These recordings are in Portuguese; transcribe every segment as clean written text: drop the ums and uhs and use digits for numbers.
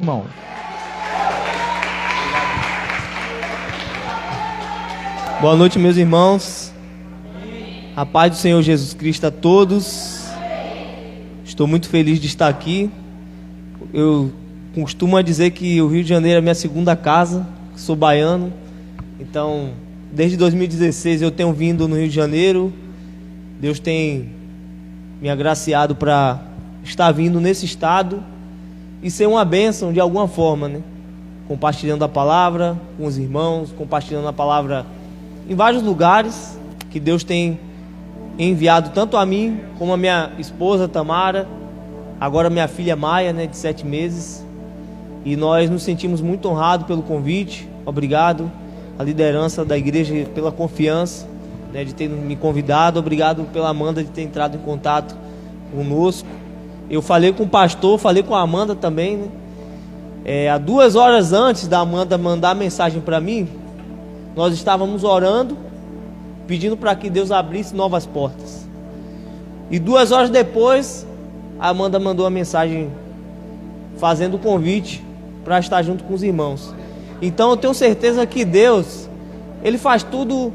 irmão. Boa noite, meus irmãos. A paz do Senhor Jesus Cristo a todos. Estou muito feliz de estar aqui. Eu costumo dizer que o Rio de Janeiro é a minha segunda casa. Sou baiano. Então, desde 2016 eu tenho vindo no Rio de Janeiro. Deus tem me agraciado para estar vindo nesse estado e ser uma bênção de alguma forma, né? Compartilhando a palavra com os irmãos, compartilhando a palavra em vários lugares que Deus tem enviado tanto a mim como a minha esposa Tamara, agora minha filha Maia, né, de 7 meses. E nós nos sentimos muito honrados pelo convite. Obrigado à liderança da igreja pela confiança, né, de ter me convidado. Obrigado pela Amanda de ter entrado em contato conosco. Eu falei com o pastor, falei com a Amanda também, né? Há 2 horas antes da Amanda mandar a mensagem para mim, nós estávamos orando, pedindo para que Deus abrisse novas portas. E 2 horas depois, a Amanda mandou a mensagem fazendo o convite para estar junto com os irmãos. Então eu tenho certeza que Deus, Ele faz tudo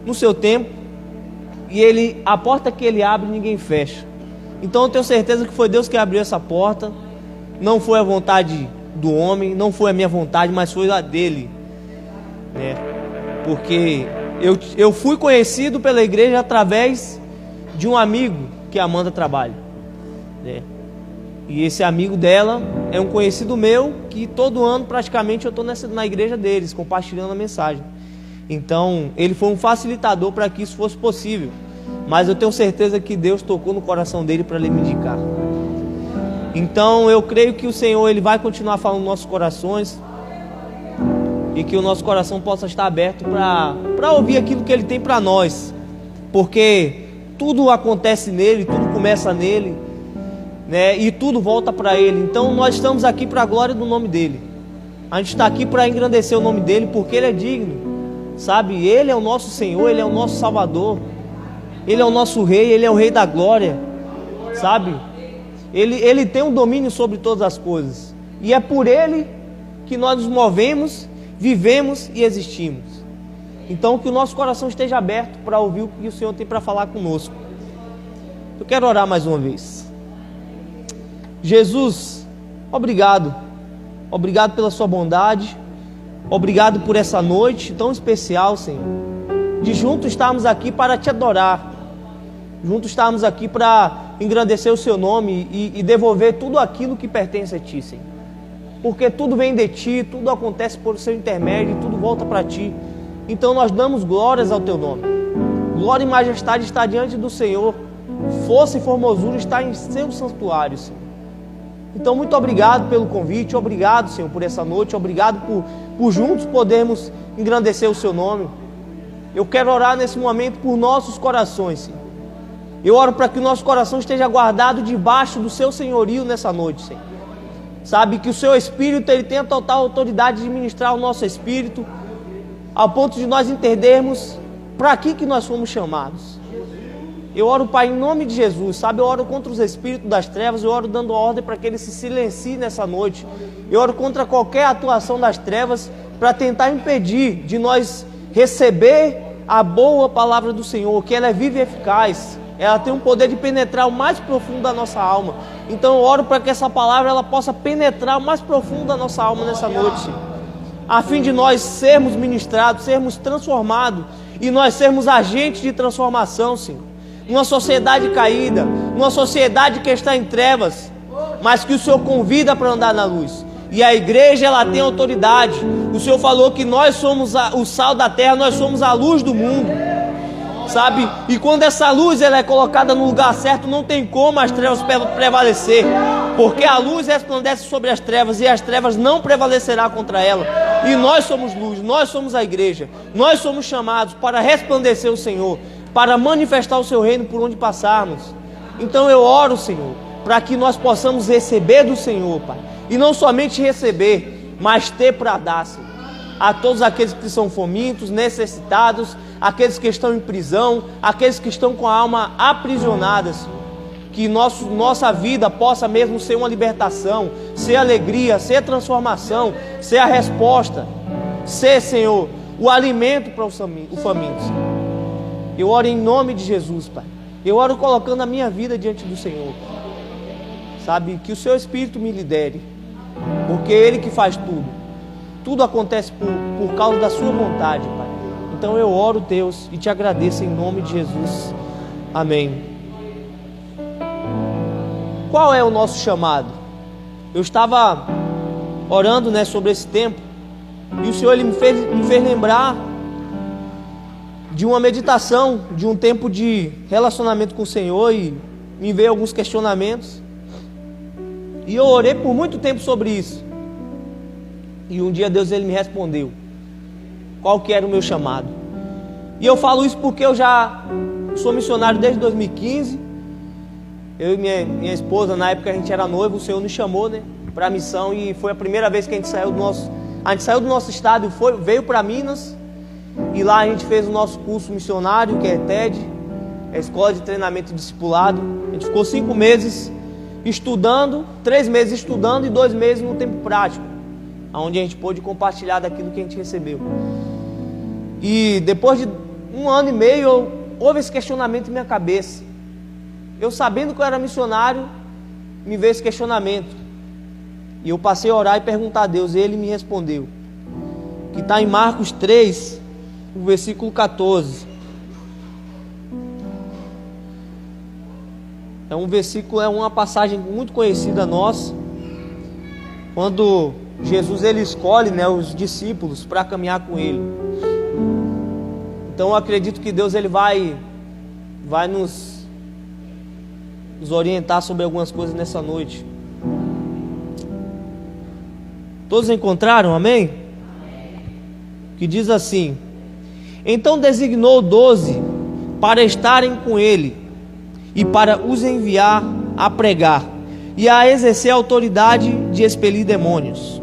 no seu tempo, e a porta que Ele abre, ninguém fecha. Então eu tenho certeza que foi Deus que abriu essa porta. Não foi a vontade do homem, não foi a minha vontade, mas foi a dele, né? Porque eu fui conhecido pela igreja através de um amigo que a Amanda trabalha, né? E esse amigo dela é um conhecido meu, que todo ano praticamente eu estou na igreja deles, compartilhando a mensagem. Então ele foi um facilitador para que isso fosse possível. Mas eu tenho certeza que Deus tocou no coração dele para ele me indicar. Então eu creio que o Senhor, Ele vai continuar falando nos nossos corações, e que o nosso coração possa estar aberto para ouvir aquilo que Ele tem para nós, porque tudo acontece nele, tudo começa nele, né? E tudo volta para Ele. Então nós estamos aqui para a glória do nome dEle. A gente está aqui para engrandecer o nome dEle, porque Ele é digno, sabe? Ele é o nosso Senhor, Ele é o nosso Salvador, Ele é o nosso Rei, Ele é o Rei da glória, sabe? Ele tem um domínio sobre todas as coisas, e é por Ele que nós nos movemos, vivemos e existimos. Então que o nosso coração esteja aberto para ouvir o que o Senhor tem para falar conosco. Eu quero orar mais uma vez. Jesus, obrigado pela sua bondade, obrigado por essa noite tão especial, Senhor, de juntos estarmos aqui para te adorar, juntos estarmos aqui para engrandecer o seu nome e devolver tudo aquilo que pertence a ti, Senhor. Porque tudo vem de ti, tudo acontece por seu intermédio, tudo volta para ti. Então nós damos glórias ao teu nome. Glória e majestade está diante do Senhor, força e formosura está em seu santuário, Senhor. Então muito obrigado pelo convite, obrigado, Senhor, por essa noite, obrigado por juntos podermos engrandecer o seu nome. Eu quero orar nesse momento por nossos corações, Senhor. Eu oro para que o nosso coração esteja guardado debaixo do seu senhorio nessa noite, Senhor. Sabe, que o seu Espírito, Ele tem a total autoridade de ministrar o nosso espírito, ao ponto de nós entendermos para que nós fomos chamados. Eu oro, Pai, em nome de Jesus, sabe? Eu oro contra os espíritos das trevas, eu oro dando ordem para que eles se silenciem nessa noite. Eu oro contra qualquer atuação das trevas para tentar impedir de nós receber a boa palavra do Senhor, que ela é viva e eficaz. Ela tem um poder de penetrar o mais profundo da nossa alma. Então eu oro para que essa palavra ela possa penetrar o mais profundo da nossa alma nessa noite, a fim de nós sermos ministrados, sermos transformados, e nós sermos agentes de transformação, Senhor. Numa sociedade caída, numa sociedade que está em trevas, mas que o Senhor convida para andar na luz. E a igreja, ela tem autoridade. O Senhor falou que nós somos o sal da terra, nós somos a luz do mundo, sabe? E quando essa luz ela é colocada no lugar certo, não tem como as trevas prevalecer, porque a luz resplandece sobre as trevas, e as trevas não prevalecerá contra ela. E nós somos luz, nós somos a igreja, nós somos chamados para resplandecer o Senhor, para manifestar o seu reino por onde passarmos. Então eu oro, Senhor, para que nós possamos receber do Senhor, Pai, e não somente receber, mas ter para dar, Senhor, a todos aqueles que são famintos, necessitados, aqueles que estão em prisão, aqueles que estão com a alma aprisionada, Senhor. que nossa vida possa mesmo ser uma libertação, ser alegria, ser transformação, ser a resposta, ser, Senhor, o alimento para os famintos. Eu oro em nome de Jesus, Pai. Eu oro colocando a minha vida diante do Senhor. Sabe, que o Seu Espírito me lidere, porque é Ele que faz tudo. Tudo acontece por causa da Sua vontade, Pai. Então eu oro, Deus, e te agradeço em nome de Jesus. Amém. Qual é o nosso chamado? Eu estava orando, sobre esse tempo, e o Senhor me fez lembrar de uma meditação, de um tempo de relacionamento com o Senhor, e me veio alguns questionamentos, e eu orei por muito tempo sobre isso, e um dia Deus Ele me respondeu qual que era o meu chamado. E eu falo isso porque eu já sou missionário desde 2015. Eu e minha esposa, na época a gente era noivo, o Senhor nos chamou, para a missão, e foi a primeira vez que a gente saiu do nosso estado, veio para Minas, e lá a gente fez o nosso curso missionário, que é TED, a Escola de Treinamento e Discipulado. A gente ficou 5 meses estudando, 3 meses estudando e 2 meses no tempo prático, onde a gente pôde compartilhar daquilo que a gente recebeu. E depois de 1 ano e meio, houve esse questionamento em minha cabeça. Eu, sabendo que eu era missionário, me veio esse questionamento. E eu passei a orar e perguntar a Deus, e Ele me respondeu, que está em Marcos 3, o versículo 14. É um versículo, é uma passagem muito conhecida nossa, quando Jesus Ele escolhe, os discípulos para caminhar com Ele. Então eu acredito que Deus Ele vai nos orientar sobre algumas coisas nessa noite. Todos encontraram? Amém? Que diz assim: então designou 12 para estarem com ele e para os enviar a pregar e a exercer a autoridade de expelir demônios.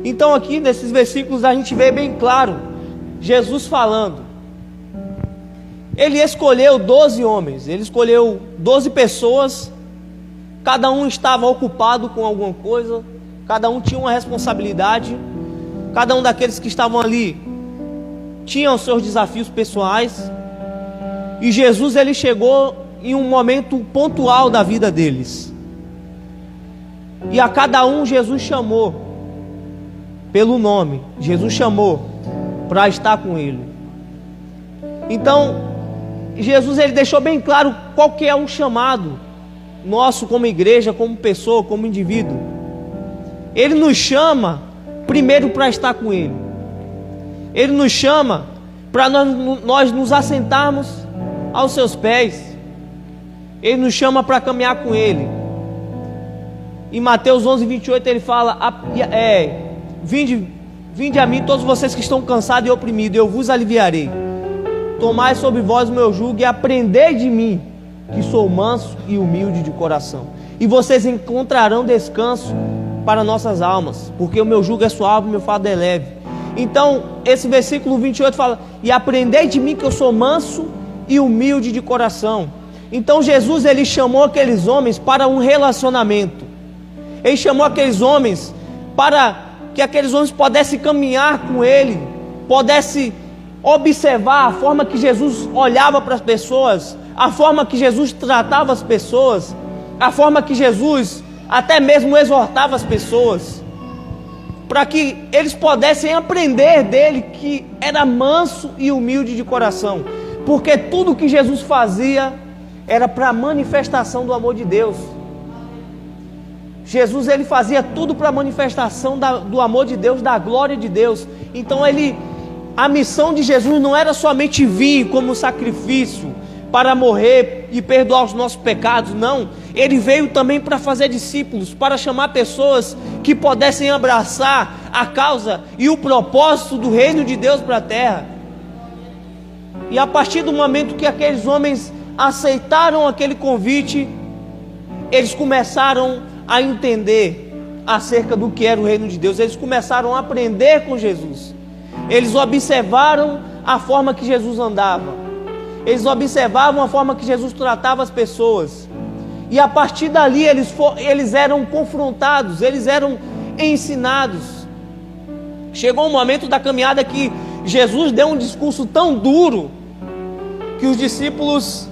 Então aqui nesses versículos a gente vê bem claro Jesus falando. Ele escolheu 12 homens, ele escolheu 12 pessoas, cada um estava ocupado com alguma coisa, cada um tinha uma responsabilidade, cada um daqueles que estavam ali tinham seus desafios pessoais, e Jesus Ele chegou em um momento pontual da vida deles, e a cada um Jesus chamou pelo nome, Jesus chamou para estar com Ele. Então Jesus Ele deixou bem claro qual que é o chamado nosso como igreja, como pessoa, como indivíduo. Ele nos chama primeiro para estar com Ele. Ele nos chama para nós nos assentarmos aos seus pés. Ele nos chama para caminhar com Ele. Em Mateus 11, 28 Ele fala, vinde a mim todos vocês que estão cansados e oprimidos, eu vos aliviarei. Tomai sobre vós o meu jugo e aprendei de mim, que sou manso e humilde de coração, e vocês encontrarão descanso para nossas almas, porque o meu jugo é suave e o meu fardo é leve. Então esse versículo 28 fala, e aprendei de mim que eu sou manso e humilde de coração. Então Jesus Ele chamou aqueles homens para um relacionamento. Ele chamou aqueles homens para que aqueles homens pudessem caminhar com Ele, pudessem observar a forma que Jesus olhava para as pessoas, a forma que Jesus tratava as pessoas, a forma que Jesus até mesmo exortava as pessoas, para que eles pudessem aprender dele que era manso e humilde de coração, porque tudo que Jesus fazia era para a manifestação do amor de Deus. Jesus Ele fazia tudo para a manifestação do amor de Deus, da glória de Deus. Então a missão de Jesus não era somente vir como sacrifício para morrer e perdoar os nossos pecados, não. Ele veio também para fazer discípulos, para chamar pessoas que pudessem abraçar a causa e o propósito do reino de Deus para a terra. E a partir do momento que aqueles homens aceitaram aquele convite, eles começaram a entender acerca do que era o reino de Deus. Eles começaram a aprender com Jesus. Eles observaram a forma que Jesus andava. Eles observavam a forma que Jesus tratava as pessoas. E a partir dali eles eram confrontados, eles eram ensinados. Chegou um momento da caminhada que Jesus deu um discurso tão duro que os discípulos,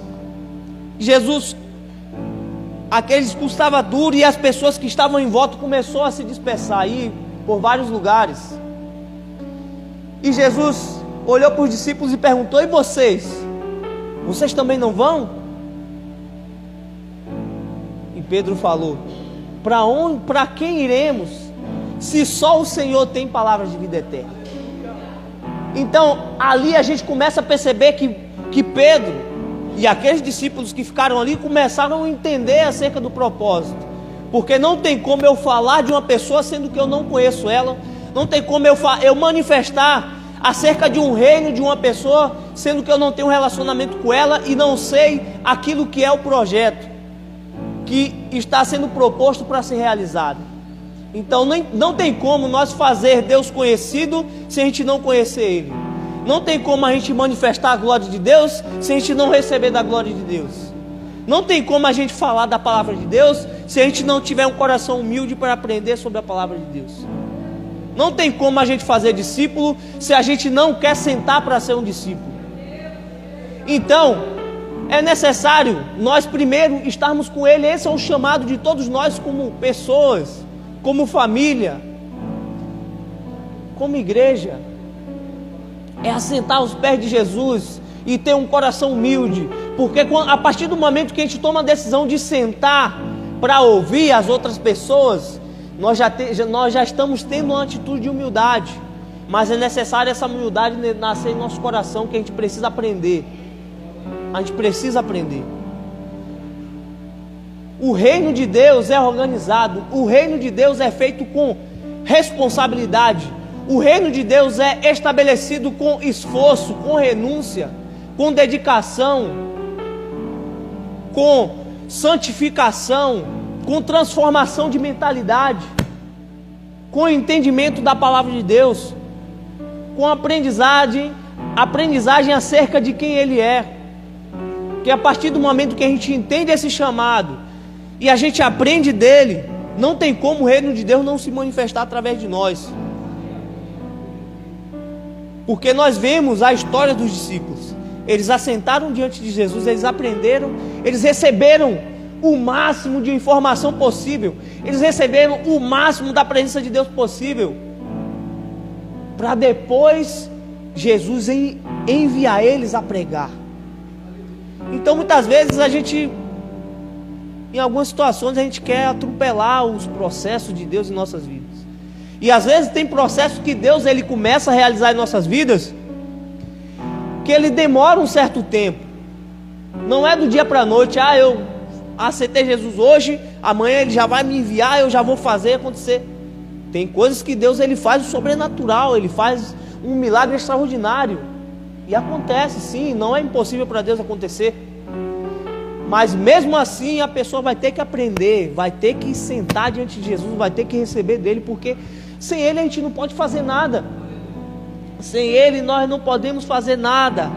aquele discurso estava duro e as pessoas que estavam em volta começaram a se dispersar aí por vários lugares. E Jesus olhou para os discípulos e perguntou: e vocês? Vocês também não vão? E Pedro falou: para quem iremos, se só o Senhor tem palavras de vida eterna? Então ali a gente começa a perceber que Pedro e aqueles discípulos que ficaram ali começaram a entender acerca do propósito. Porque não tem como eu falar de uma pessoa sendo que eu não conheço ela. Não tem como eu manifestar acerca de um reino, de uma pessoa, sendo que eu não tenho um relacionamento com ela e não sei aquilo que é o projeto que está sendo proposto para ser realizado. Então não tem como nós fazer Deus conhecido se a gente não conhecer Ele. Não tem como a gente manifestar a glória de Deus se a gente não receber da glória de Deus. Não tem como a gente falar da palavra de Deus se a gente não tiver um coração humilde para aprender sobre a palavra de Deus. Não tem como a gente fazer discípulo se a gente não quer sentar para ser um discípulo. Então, é necessário nós primeiro estarmos com Ele. Esse é um chamado de todos nós como pessoas, como família, como igreja. É assentar aos pés de Jesus e ter um coração humilde. Porque a partir do momento que a gente toma a decisão de sentar para ouvir as outras pessoas, nós já estamos tendo uma atitude de humildade. Mas é necessário essa humildade nascer em nosso coração, que a gente precisa aprender. A gente precisa aprender. O reino de Deus é organizado. O reino de Deus é feito com responsabilidade. O reino de Deus é estabelecido com esforço, com renúncia, com dedicação, com santificação, com transformação de mentalidade, com entendimento da palavra de Deus, com aprendizagem acerca de quem Ele é. Que a partir do momento que a gente entende esse chamado e a gente aprende dele, não tem como o reino de Deus não se manifestar através de nós. Porque nós vemos a história dos discípulos. Eles assentaram diante de Jesus, eles aprenderam, eles receberam o máximo de informação possível, eles receberam o máximo da presença de Deus possível, para depois Jesus enviar eles a pregar. Então muitas vezes em algumas situações a gente quer atropelar os processos de Deus em nossas vidas. E às vezes tem processos que Deus ele começa a realizar em nossas vidas, que ele demora um certo tempo. Não é do dia para a noite: eu aceitei Jesus hoje, amanhã Ele já vai me enviar, eu já vou fazer acontecer. Tem coisas que Deus ele faz o sobrenatural, Ele faz um milagre extraordinário. E acontece sim, não é impossível para Deus acontecer. Mas mesmo assim a pessoa vai ter que aprender, vai ter que sentar diante de Jesus, vai ter que receber dele, porque sem Ele a gente não pode fazer nada. Sem Ele nós não podemos fazer nada.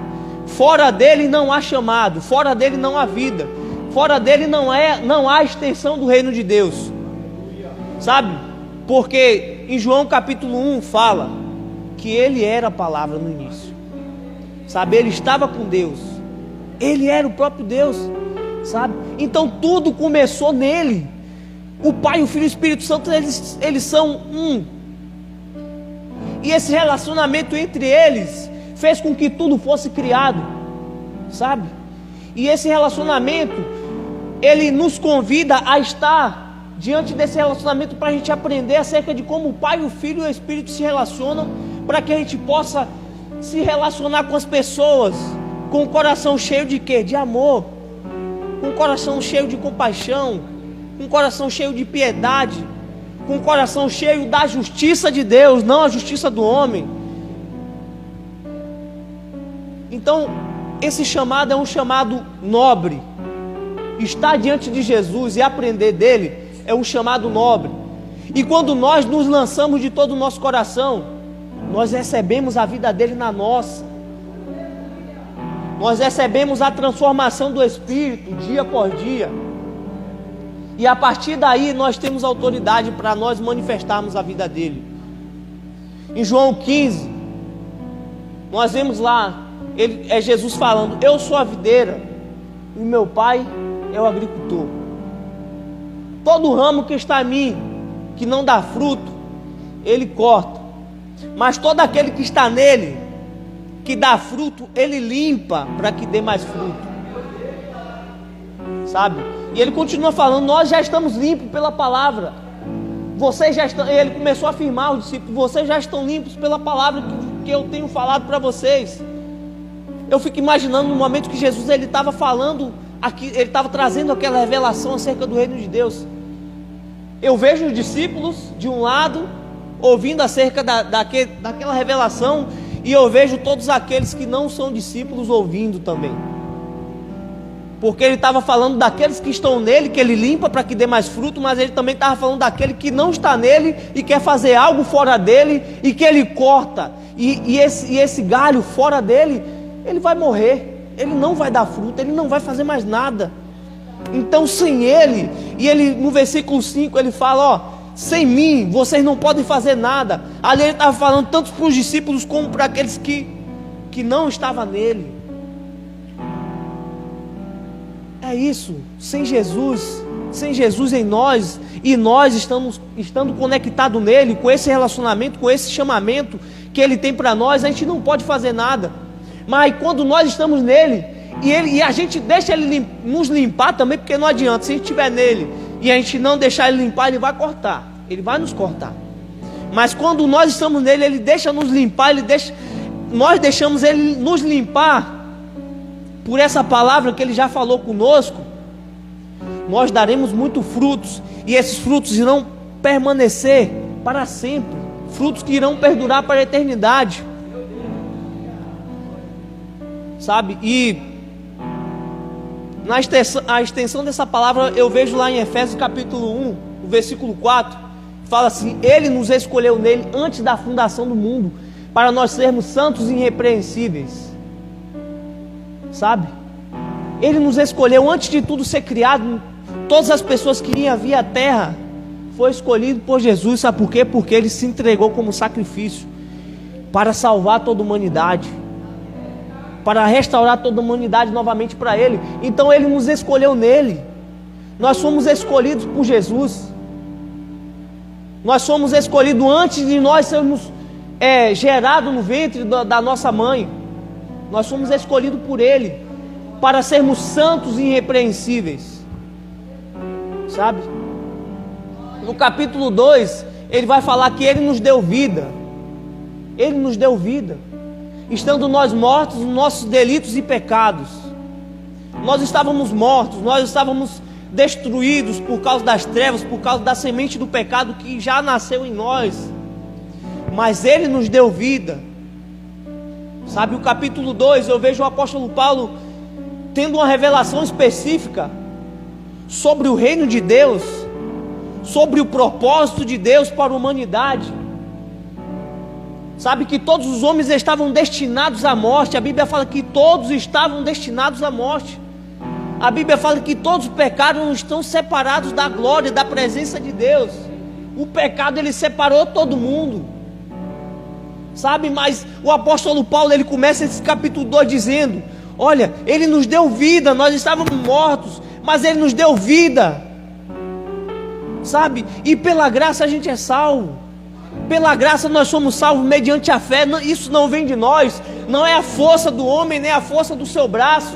Fora dele não há chamado, fora dele não há vida, fora dele não há extensão do reino de Deus. Sabe? Porque em João capítulo 1 fala que Ele era a palavra no início. Sabe? Ele estava com Deus. Ele era o próprio Deus. Sabe? Então tudo começou nele. O Pai, o Filho e o Espírito Santo, eles são um. E esse relacionamento entre eles fez com que tudo fosse criado, sabe? E esse relacionamento, ele nos convida a estar diante desse relacionamento para a gente aprender acerca de como o Pai, o Filho e o Espírito se relacionam, para que a gente possa se relacionar com as pessoas com o coração cheio de quê? De amor, com o coração cheio de compaixão, com o coração cheio de piedade, com o coração cheio da justiça de Deus, não a justiça do homem. Então, esse chamado é um chamado nobre. Estar diante de Jesus e aprender dele é um chamado nobre. E quando nós nos lançamos de todo o nosso coração, nós recebemos a vida dele na nossa. Nós recebemos a transformação do Espírito dia por dia. E a partir daí nós temos autoridade para nós manifestarmos a vida dele. Em João 15, nós vemos lá, é Jesus falando: eu sou a videira e meu pai é o agricultor. Todo ramo que está em mim, que não dá fruto, ele corta. Mas todo aquele que está nele, que dá fruto, ele limpa para que dê mais fruto. Sabe? E ele continua falando: nós já estamos limpos pela palavra. Vocês já estão. Ele começou a afirmar aos discípulos: vocês já estão limpos pela palavra que eu tenho falado para vocês. Eu fico imaginando no momento que Jesus ele estava falando aqui, ele estava trazendo aquela revelação acerca do reino de Deus. Eu vejo os discípulos de um lado ouvindo acerca daquela revelação, e eu vejo todos aqueles que não são discípulos ouvindo também. Porque ele estava falando daqueles que estão nele, que ele limpa para que dê mais fruto, mas ele também estava falando daquele que não está nele e quer fazer algo fora dele, e que ele corta, e esse galho fora dele, ele vai morrer, ele não vai dar fruto, ele não vai fazer mais nada. Então sem ele, e ele no versículo 5 ele fala: ó, sem mim vocês não podem fazer nada. Ali ele estava falando tanto para os discípulos como para aqueles que não estavam nele. É isso, sem Jesus em nós, e nós estando conectados nele, com esse relacionamento, com esse chamamento que ele tem para nós, a gente não pode fazer nada. Mas quando nós estamos nele, e a gente deixa ele nos limpar também, porque não adianta, se a gente estiver nele e a gente não deixar ele limpar, ele vai cortar, ele vai nos cortar. Mas quando nós estamos nele, ele deixa nos limpar, nós deixamos ele nos limpar por essa palavra que ele já falou conosco. Nós daremos muitos frutos, e esses frutos irão permanecer para sempre, frutos que irão perdurar para a eternidade, sabe? E a extensão dessa palavra eu vejo lá em Efésios capítulo 1, o versículo 4, fala assim: ele nos escolheu nele antes da fundação do mundo, para nós sermos santos e irrepreensíveis. Sabe? Ele nos escolheu antes de tudo ser criado. Todas as pessoas que iam vir à terra foi escolhido por Jesus. Sabe por quê? Porque ele se entregou como sacrifício para salvar toda a humanidade, para restaurar toda a humanidade novamente para ele. Então ele nos escolheu nele. Nós fomos escolhidos por Jesus. Nós somos escolhidos antes de nós sermos gerados no ventre da nossa mãe. Nós fomos escolhidos por ele para sermos santos e irrepreensíveis. Sabe? No capítulo 2, ele vai falar que ele nos deu vida. Ele nos deu vida, estando nós mortos nos nossos delitos e pecados. Nós estávamos mortos, nós estávamos destruídos por causa das trevas, por causa da semente do pecado que já nasceu em nós. Mas ele nos deu vida. Sabe, o capítulo 2, eu vejo o apóstolo Paulo tendo uma revelação específica sobre o reino de Deus, sobre o propósito de Deus para a humanidade. Sabe que todos os homens estavam destinados à morte. A Bíblia fala que todos estavam destinados à morte. A Bíblia fala que todos os pecados estão separados da glória, da presença de Deus. O pecado ele separou todo mundo. Sabe, mas o apóstolo Paulo ele começa esse capítulo 2 dizendo: olha, ele nos deu vida, nós estávamos mortos, mas ele nos deu vida. Sabe, e pela graça a gente é salvo. Pela graça nós somos salvos mediante a fé. Isso não vem de nós, não é a força do homem, nem a força do seu braço,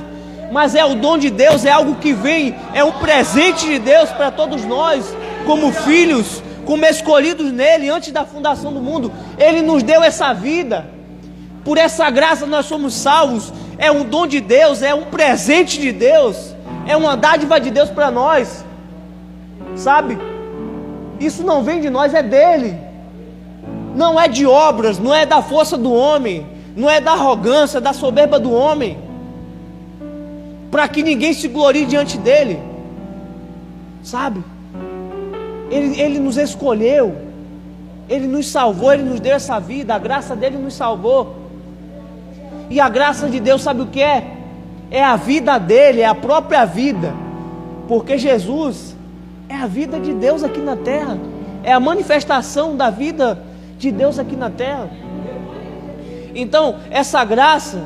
mas é o dom de Deus, é algo que vem, é um presente de Deus para todos nós, como filhos, como escolhidos nele antes da fundação do mundo. Ele nos deu essa vida, por essa graça nós somos salvos. É um dom de Deus, é um presente de Deus, é uma dádiva de Deus para nós. Sabe, isso não vem de nós, é dele. Não é de obras, não é da força do homem, não é da arrogância, da soberba do homem, para que ninguém se glorie diante dele. Sabe, ele nos escolheu, ele nos salvou, ele nos deu essa vida, a graça dele nos salvou. E a graça de Deus, sabe o que é? É a vida dele, é a própria vida. Porque Jesus, é a vida de Deus aqui na terra, é a manifestação da vida de Deus aqui na terra. Então, essa graça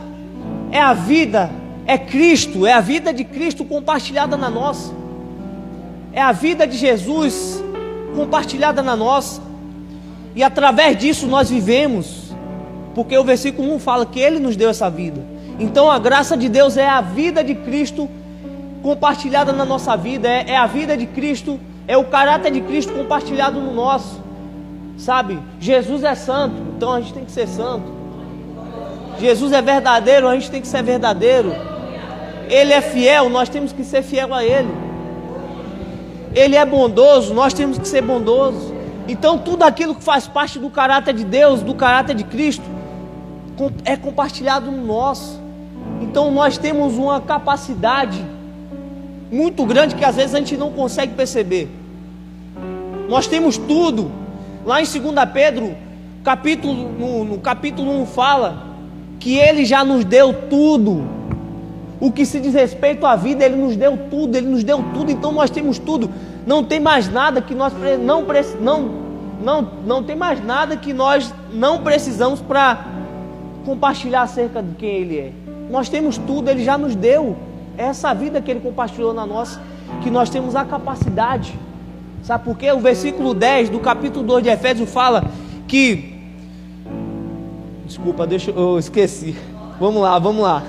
é a vida, é Cristo, é a vida de Cristo compartilhada na nossa, é a vida de Jesus compartilhada na nossa, e através disso nós vivemos, porque o versículo 1 fala que Ele nos deu essa vida. Então a graça de Deus é a vida de Cristo compartilhada na nossa vida, é a vida de Cristo, é o caráter de Cristo compartilhado no nosso, sabe? Jesus é santo, então a gente tem que ser santo. Jesus é verdadeiro, a gente tem que ser verdadeiro. Ele é fiel, nós temos que ser fiel a Ele. Ele é bondoso, nós temos que ser bondosos. Então tudo aquilo que faz parte do caráter de Deus, do caráter de Cristo, é compartilhado no nosso. Então nós temos uma capacidade muito grande que às vezes a gente não consegue perceber. Nós temos tudo. Lá em 2 Pedro, no capítulo 1 fala que Ele já nos deu tudo. O que se diz respeito à vida, Ele nos deu tudo, Ele nos deu tudo. Então nós temos tudo. Não tem mais nada que nós não tem mais nada que nós não precisamos para compartilhar acerca de quem Ele é. Nós temos tudo, Ele já nos deu. É essa vida que Ele compartilhou na nossa, que nós temos a capacidade. Sabe por quê? O versículo 10 do capítulo 2 de Efésios fala que... Desculpa, eu esqueci. Vamos lá.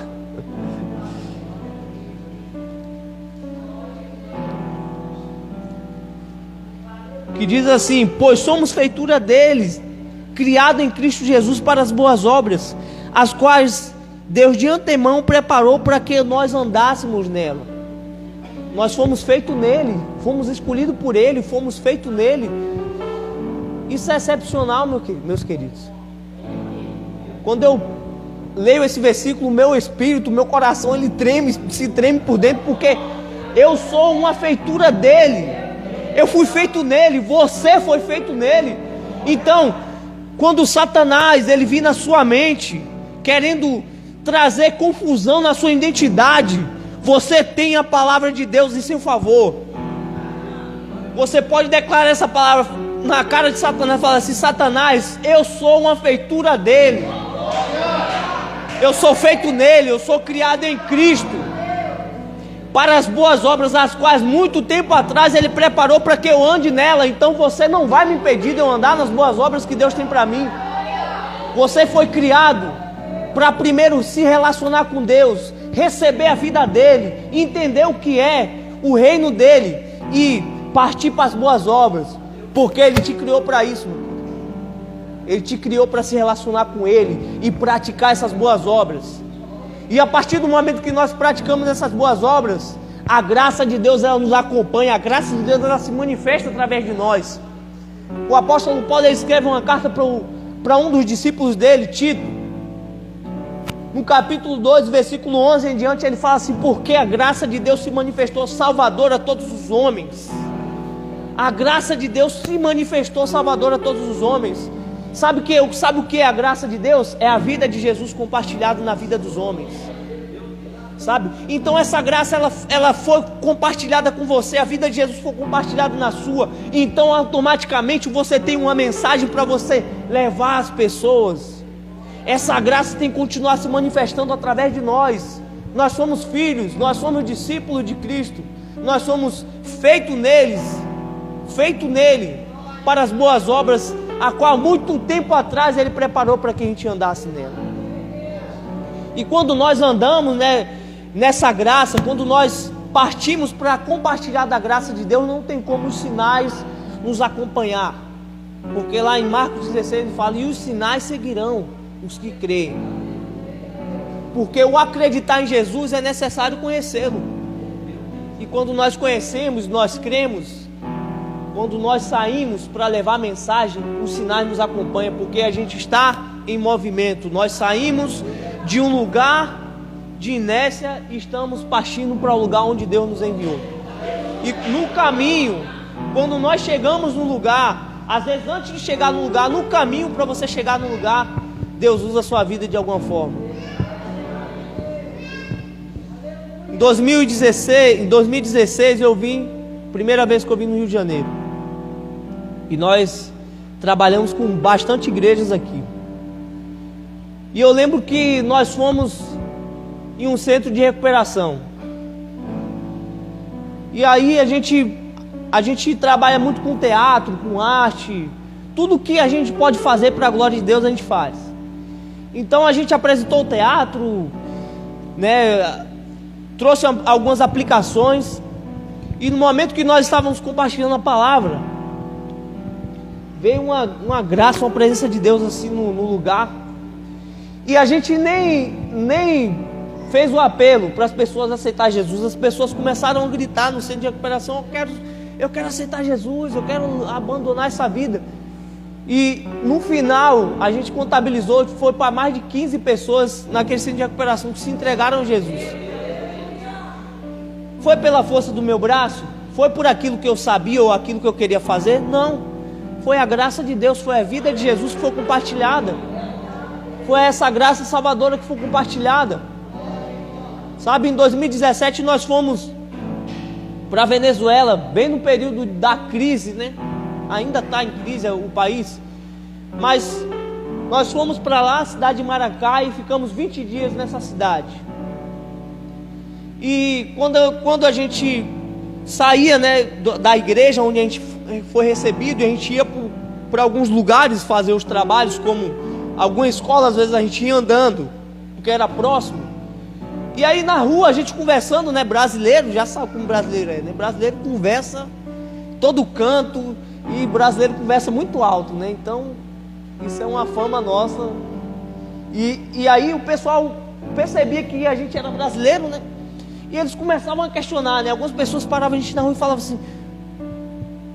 Que diz assim: pois somos feitura deles, criado em Cristo Jesus para as boas obras, as quais Deus de antemão preparou para que nós andássemos nela. Nós fomos feitos nele, fomos escolhidos por Ele, fomos feitos nele. Isso é excepcional, meus queridos. Quando eu leio esse versículo, meu espírito, meu coração, ele se treme por dentro, porque eu sou uma feitura dele. Eu fui feito nele, você foi feito nele. Então, quando Satanás ele vir na sua mente, querendo trazer confusão na sua identidade, você tem a palavra de Deus em seu favor. Você pode declarar essa palavra na cara de Satanás, falar assim: Satanás, eu sou uma feitura dele, eu sou feito nele, eu sou criado em Cristo para as boas obras, as quais muito tempo atrás Ele preparou para que eu ande nela. Então você não vai me impedir de eu andar nas boas obras que Deus tem para mim. Você foi criado para primeiro se relacionar com Deus, receber a vida dEle, entender o que é o reino dEle e partir para as boas obras, porque Ele te criou para isso. Ele te criou para se relacionar com Ele e praticar essas boas obras. E a partir do momento que nós praticamos essas boas obras, a graça de Deus ela nos acompanha, a graça de Deus ela se manifesta através de nós. O apóstolo Paulo escreve uma carta para um dos discípulos dele, Tito. No capítulo 2, versículo 11 em diante, ele fala assim: porque a graça de Deus se manifestou salvadora a todos os homens. A graça de Deus se manifestou salvadora a todos os homens. Sabe o que é a graça de Deus? É a vida de Jesus compartilhada na vida dos homens. Sabe? Então essa graça ela foi compartilhada com você, a vida de Jesus foi compartilhada na sua. Então automaticamente você tem uma mensagem para você levar às pessoas. Essa graça tem que continuar se manifestando através de nós. Nós somos filhos, nós somos discípulos de Cristo. Nós somos feitos nele para as boas obras, a qual muito tempo atrás Ele preparou para que a gente andasse nela. E quando nós andamos, nessa graça, quando nós partimos para compartilhar da graça de Deus, não tem como os sinais nos acompanhar, porque lá em Marcos 16 ele fala: e os sinais seguirão os que creem. Porque o acreditar em Jesus é necessário conhecê-lo. E quando nós conhecemos, nós cremos, quando nós saímos para levar a mensagem, os sinais nos acompanham, porque a gente está em movimento. Nós saímos de um lugar de inércia e estamos partindo para o lugar onde Deus nos enviou. E no caminho, quando nós chegamos no lugar, às vezes antes de chegar no lugar, no caminho para você chegar no lugar, Deus usa a sua vida de alguma forma. Em 2016 eu vim primeira vez que eu vim no Rio de Janeiro. E nós trabalhamos com bastante igrejas aqui. E eu lembro que nós fomos em um centro de recuperação. E aí a gente trabalha muito com teatro, com arte. Tudo que a gente pode fazer para a glória de Deus, a gente faz. Então a gente apresentou o teatro, né, trouxe algumas aplicações. E no momento que nós estávamos compartilhando a palavra, veio uma graça, uma presença de Deus assim no lugar. E a gente nem fez o apelo para as pessoas aceitar Jesus. As pessoas começaram a gritar no centro de recuperação: eu quero aceitar Jesus, eu quero abandonar essa vida. E no final a gente contabilizou, foi para mais de 15 pessoas naquele centro de recuperação que se entregaram a Jesus. Foi pela força do meu braço? Foi por aquilo que eu sabia ou aquilo que eu queria fazer? Não. Foi a graça de Deus, foi a vida de Jesus que foi compartilhada. Foi essa graça salvadora que foi compartilhada. Sabe, em 2017 nós fomos para a Venezuela, bem no período da crise, né? Ainda está em crise o país. Mas nós fomos para lá, a cidade de Maracá, e ficamos 20 dias nessa cidade. E quando a gente saía, né, da igreja onde a gente foi recebido, e a gente ia para alguns lugares fazer os trabalhos, como alguma escola, às vezes a gente ia andando, porque era próximo. E aí na rua a gente conversando, né, brasileiro, já sabe como brasileiro é, né? Brasileiro conversa todo canto, e brasileiro conversa muito alto, né? Então isso é uma fama nossa. E aí o pessoal percebia que a gente era brasileiro, né? E eles começavam a questionar, né? Algumas pessoas paravam a gente na rua e falavam assim: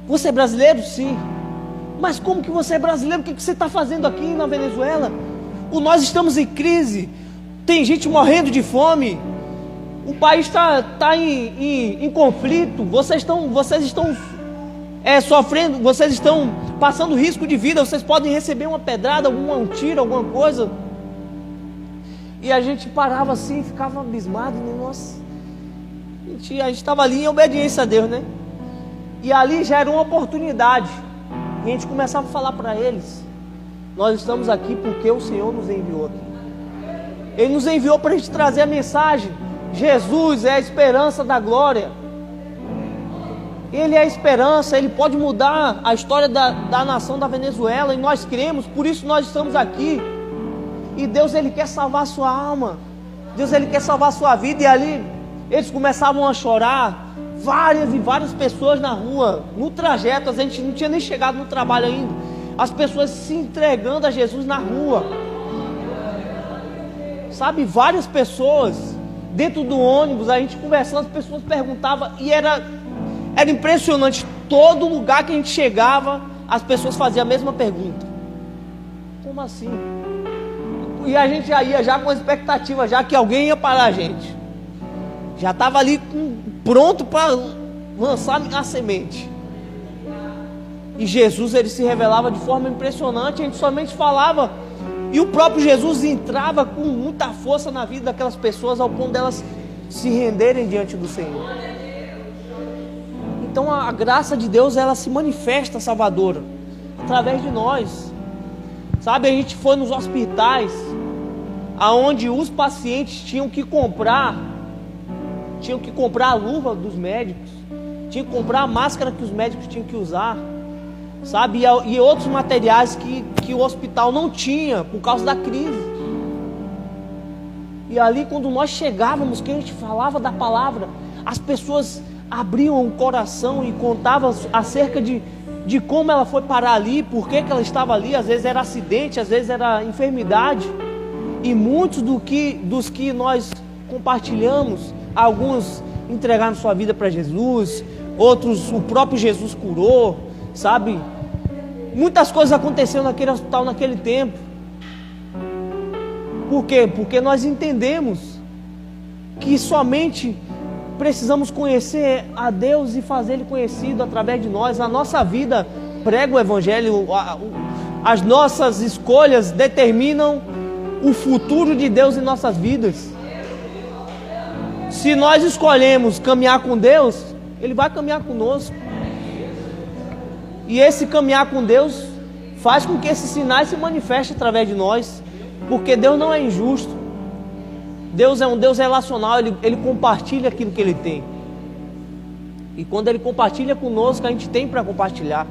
você é brasileiro? Sim. Mas como que você é brasileiro? O que você está fazendo aqui na Venezuela? Nós estamos em crise, tem gente morrendo de fome, o país está em conflito, vocês estão sofrendo, vocês estão passando risco de vida, vocês podem receber uma pedrada, um tiro, alguma coisa. E a gente parava assim, ficava abismado, né? Nossa, a gente estava ali em obediência a Deus, né? E ali já era uma oportunidade, e a gente começava a falar para eles: nós estamos aqui porque o Senhor nos enviou aqui. Ele nos enviou para a gente trazer a mensagem. Jesus é a esperança da glória. Ele é a esperança, Ele pode mudar a história da nação da Venezuela, e nós cremos, por isso nós estamos aqui. E Deus, Ele quer salvar a sua alma, Deus, Ele quer salvar a sua vida. E ali eles começavam a chorar, várias pessoas na rua, no trajeto, a gente não tinha nem chegado no trabalho ainda, as pessoas se entregando a Jesus na rua, sabe, várias pessoas dentro do ônibus, a gente conversando, as pessoas perguntavam, e era impressionante, todo lugar que a gente chegava, as pessoas faziam a mesma pergunta: como assim? E a gente já ia com a expectativa, já que alguém ia parar a gente, já estava ali pronto para lançar a semente. E Jesus, Ele se revelava de forma impressionante, a gente somente falava, e o próprio Jesus entrava com muita força na vida daquelas pessoas, ao ponto delas se renderem diante do Senhor. Então a graça de Deus, ela se manifesta salvadora através de nós. Sabe, a gente foi nos hospitais aonde os pacientes tinham que comprar a luva dos médicos, tinham que comprar a máscara que os médicos tinham que usar, sabe, e outros materiais que o hospital não tinha por causa da crise. E ali, quando nós chegávamos, que a gente falava da palavra, as pessoas abriam o coração e contavam acerca de como ela foi parar ali, por que ela estava ali. Às vezes era acidente, às vezes era enfermidade. E muitos dos que nós compartilhamos, alguns entregaram sua vida para Jesus, outros o próprio Jesus curou, sabe? Muitas coisas aconteceram naquele hospital naquele tempo. Por quê? Porque nós entendemos que somente precisamos conhecer a Deus e fazer Ele conhecido através de nós. A nossa vida prega o Evangelho, as nossas escolhas determinam o futuro de Deus em nossas vidas. Se nós escolhemos caminhar com Deus, Ele vai caminhar conosco. E esse caminhar com Deus faz com que esses sinais se manifestem através de nós, porque Deus não é injusto. Deus é um Deus relacional, Ele compartilha aquilo que Ele tem. E quando Ele compartilha conosco, a gente tem para compartilhar.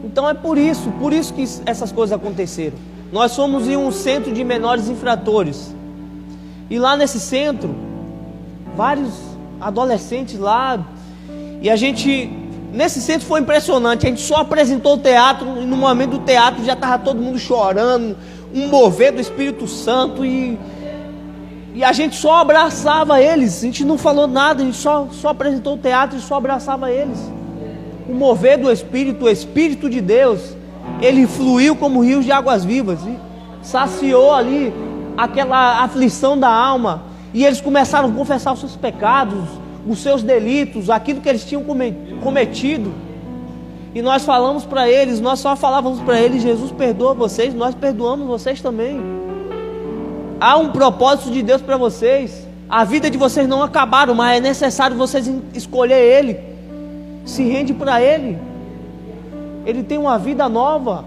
Então é por isso que essas coisas aconteceram. Nós fomos em um centro de menores infratores. E lá nesse centro, vários adolescentes lá. E nesse centro foi impressionante. A gente só apresentou o teatro, e no momento do teatro já estava todo mundo chorando, um mover do Espírito Santo, e a gente só abraçava eles. A gente não falou nada, a gente só apresentou o teatro e só abraçava eles. O mover do Espírito, o Espírito de Deus, ele fluiu como rios de águas vivas, e saciou ali aquela aflição da alma, e eles começaram a confessar os seus pecados, os seus delitos, aquilo que eles tinham cometido. E nós falamos para eles, nós só falávamos para eles: Jesus perdoa vocês, nós perdoamos vocês também. Há um propósito de Deus para vocês. A vida de vocês não acabaram, mas é necessário vocês escolher Ele. Se rende para Ele. Ele tem uma vida nova.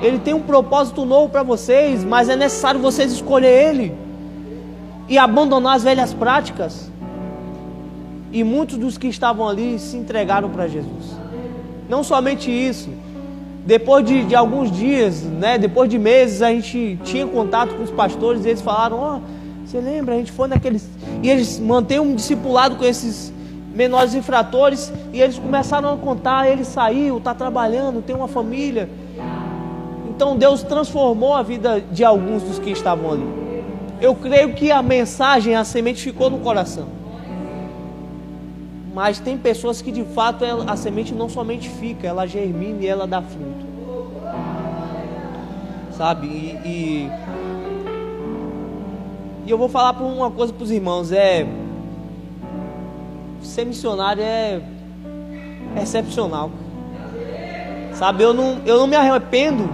Ele tem um propósito novo para vocês, mas é necessário vocês escolher Ele e abandonar as velhas práticas. E muitos dos que estavam ali se entregaram para Jesus. Não somente isso, depois de alguns dias, depois de meses, a gente tinha contato com os pastores, e eles falaram: você lembra, a gente foi naqueles... E eles mantêm um discipulado com esses menores infratores, e eles começaram a contar: ele saiu, está trabalhando, tem uma família. Então Deus transformou a vida de alguns dos que estavam ali. Eu creio que a mensagem, a semente ficou no coração. Mas tem pessoas que de fato a semente não somente fica, ela germina e ela dá fruto. Sabe? E eu vou falar uma coisa para os irmãos: ser missionário é excepcional. Sabe? Eu não me arrependo.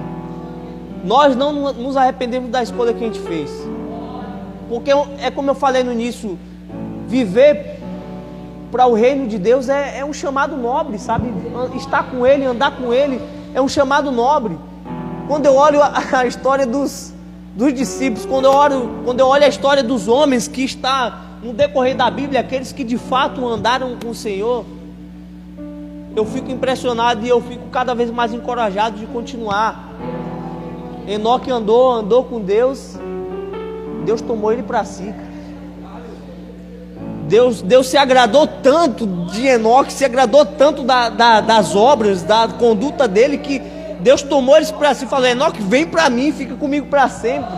Nós não nos arrependemos da escolha que a gente fez. Porque é como eu falei no início, viver para o reino de Deus é um chamado nobre, sabe? Estar com Ele, andar com Ele é um chamado nobre. Quando eu olho a história dos discípulos, quando eu olho a história dos homens que está no decorrer da Bíblia, aqueles que de fato andaram com o Senhor, eu fico impressionado e eu fico cada vez mais encorajado de continuar. Enoque andou com Deus, Deus tomou ele para si, cara. Deus se agradou tanto de Enoque, se agradou tanto das obras, da conduta dele, que Deus tomou eles para si e falou: Enoque, vem para mim, fica comigo para sempre.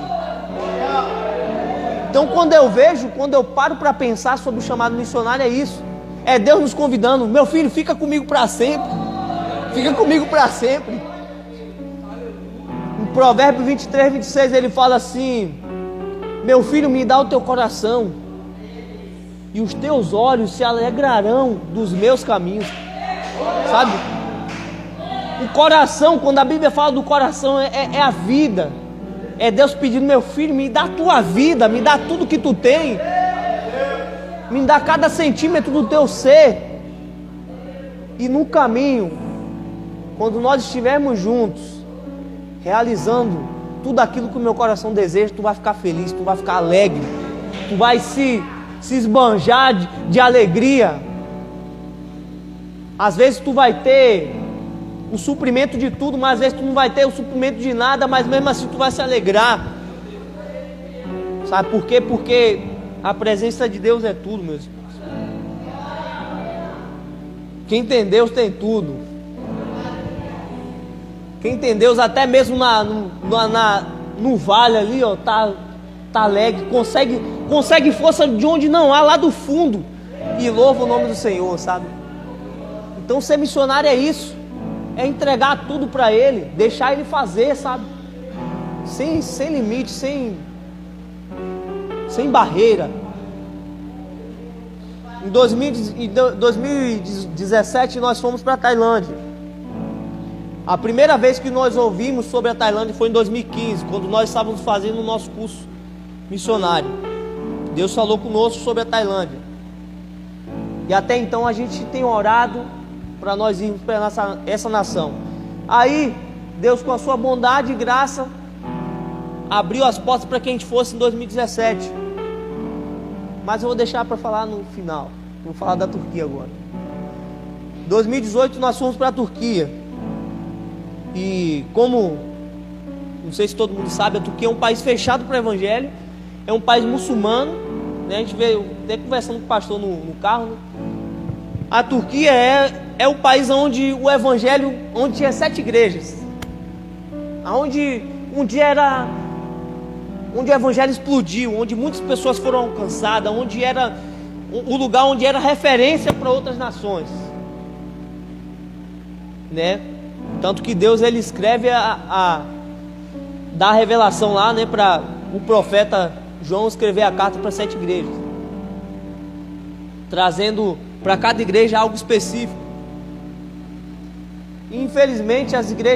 Então quando eu paro para pensar sobre o chamado missionário, é isso. É Deus nos convidando: meu filho, fica comigo para sempre. Fica comigo para sempre. Em Provérbios 23, 26 ele fala assim: meu filho, me dá o teu coração, e os teus olhos se alegrarão dos meus caminhos. Sabe? O coração, quando a Bíblia fala do coração, é a vida. É Deus pedindo: meu filho, me dá a tua vida, me dá tudo que tu tem, me dá cada centímetro do teu ser. E no caminho, quando nós estivermos juntos, realizando tudo aquilo que o meu coração deseja, tu vai ficar feliz, tu vai ficar alegre, tu vai se esbanjar de alegria. Às vezes tu vai ter o suprimento de tudo, mas às vezes tu não vai ter o suprimento de nada, mas mesmo assim tu vai se alegrar. Sabe por quê? Porque a presença de Deus é tudo, meus irmãos. Quem tem Deus tem tudo. Quem tem Deus, até mesmo no vale ali, ó, tá alegre, consegue força de onde não há, lá do fundo, e louva o nome do Senhor, sabe? Então ser missionário é isso, é entregar tudo para Ele, deixar Ele fazer, sabe? Sem limite, sem barreira. Em 2017 nós fomos para a Tailândia. A primeira vez que nós ouvimos sobre a Tailândia foi em 2015, quando nós estávamos fazendo o nosso curso missionário. Deus falou conosco sobre a Tailândia. E até então a gente tem orado para nós irmos para essa nação. Aí Deus, com a sua bondade e graça, abriu as portas para que a gente fosse em 2017. Mas eu vou deixar para falar no final. Vou falar da Turquia agora. 2018 nós fomos para a Turquia. E como, não sei se todo mundo sabe, a Turquia é um país fechado para o evangelho. É um país muçulmano, né? A gente veio até conversando com o pastor no carro, né? A Turquia é o país onde o evangelho, onde tinha 7 igrejas, onde onde o evangelho explodiu, onde muitas pessoas foram alcançadas, onde era o lugar onde era referência para outras nações, né? Tanto que Deus, ele escreve dá a revelação lá, né, para o profeta João escrever a carta para 7 igrejas, trazendo para cada igreja algo específico. E, infelizmente, as igrejas